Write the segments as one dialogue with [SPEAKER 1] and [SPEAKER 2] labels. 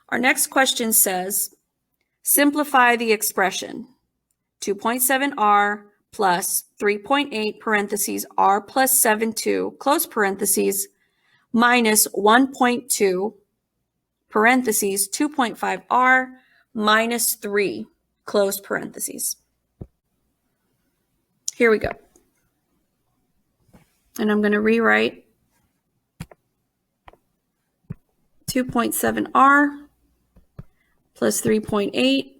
[SPEAKER 1] Our next question says, simplify the expression 2.7r plus 3.8 parentheses r plus 7.2 close parentheses minus 1.2 parentheses 2.5r minus 3 close parentheses. Here we go. And I'm going to rewrite 2.7r plus 3.8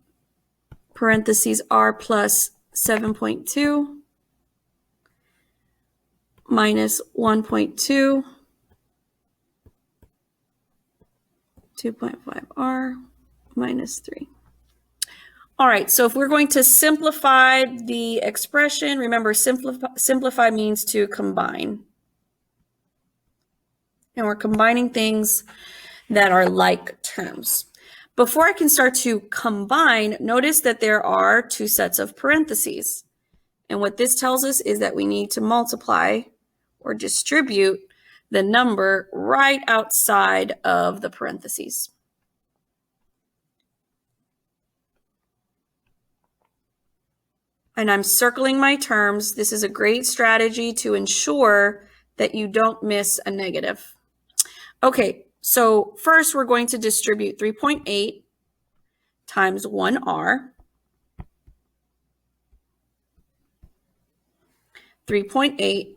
[SPEAKER 1] parentheses r plus 7.2 minus 1.2 2.5r minus 3. All right, so if we're going to simplify the expression, remember simplify means to combine. And we're combining things that are like terms. Before I can start to combine, notice that there are two sets of parentheses. And what this tells us is that we need to multiply or distribute the number right outside of the parentheses. And I'm circling my terms. This is a great strategy to ensure that you don't miss a negative. Okay, so first we're going to distribute 3.8 times 1r, 3.8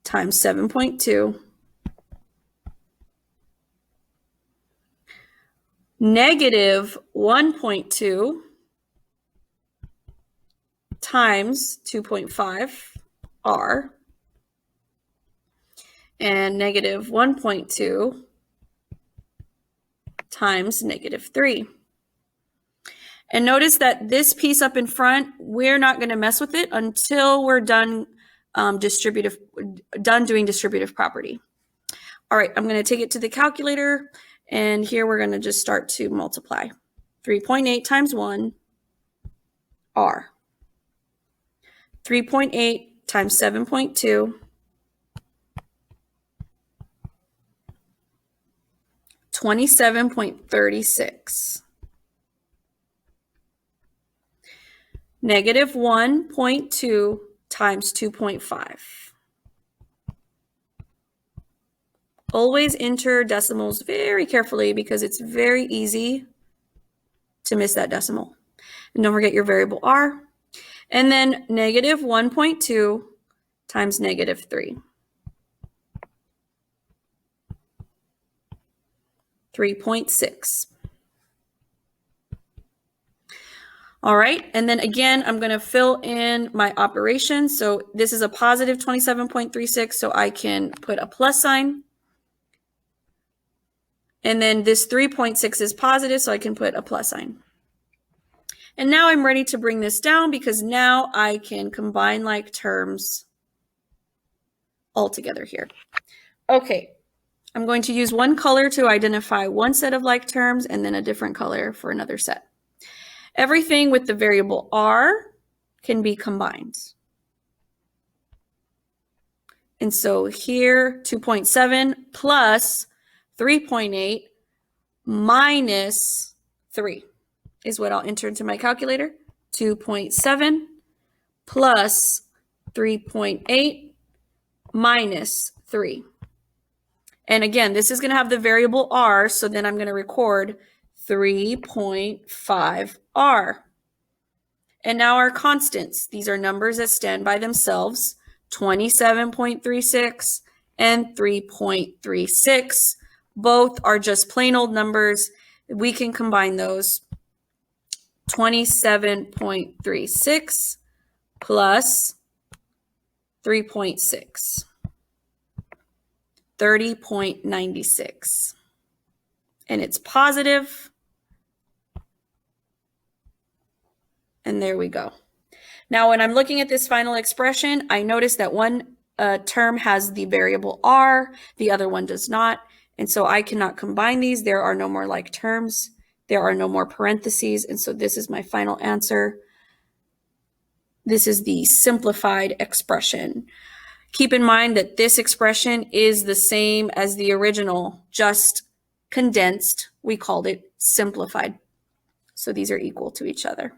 [SPEAKER 1] times 7.2, negative 1.2 times 2.5r, and negative 1.2 times negative 3. And notice that this piece up in front, we're not going to mess with it until we're done doing distributive property. All right, I'm going to take it to the calculator, and here we're going to just start to multiply. 3.8 times 1, r. 3.8 times 7.2, 27.36. Negative 1.2 times 2.5. Always enter decimals very carefully because it's very easy to miss that decimal. And don't forget your variable r. And then negative 1.2 times negative 3. 3.6. All right, and then again, I'm going to fill in my operation. So this is a positive 27.36, so I can put a plus sign. And then this 3.6 is positive, so I can put a plus sign. And now I'm ready to bring this down because now I can combine like terms all together here. Okay, I'm going to use one color to identify one set of like terms and then a different color for another set. Everything with the variable r can be combined. And so here, 2.7 plus 3.8 minus 3 is what I'll enter into my calculator. 2.7 plus 3.8 minus 3. And again, this is going to have the variable r, so then I'm going to record 3.5r. And now our constants. These are numbers that stand by themselves, 27.36 and 3.36. Both are just plain old numbers. We can combine those. 27.36 plus 3.6. 30.96. And it's positive. And there we go. Now, when I'm looking at this final expression, I notice that one term has the variable r, the other one does not. And so I cannot combine these. There are no more like terms. There are no more parentheses. And so this is my final answer. This is the simplified expression. Keep in mind that this expression is the same as the original, just condensed, we called it simplified. So these are equal to each other.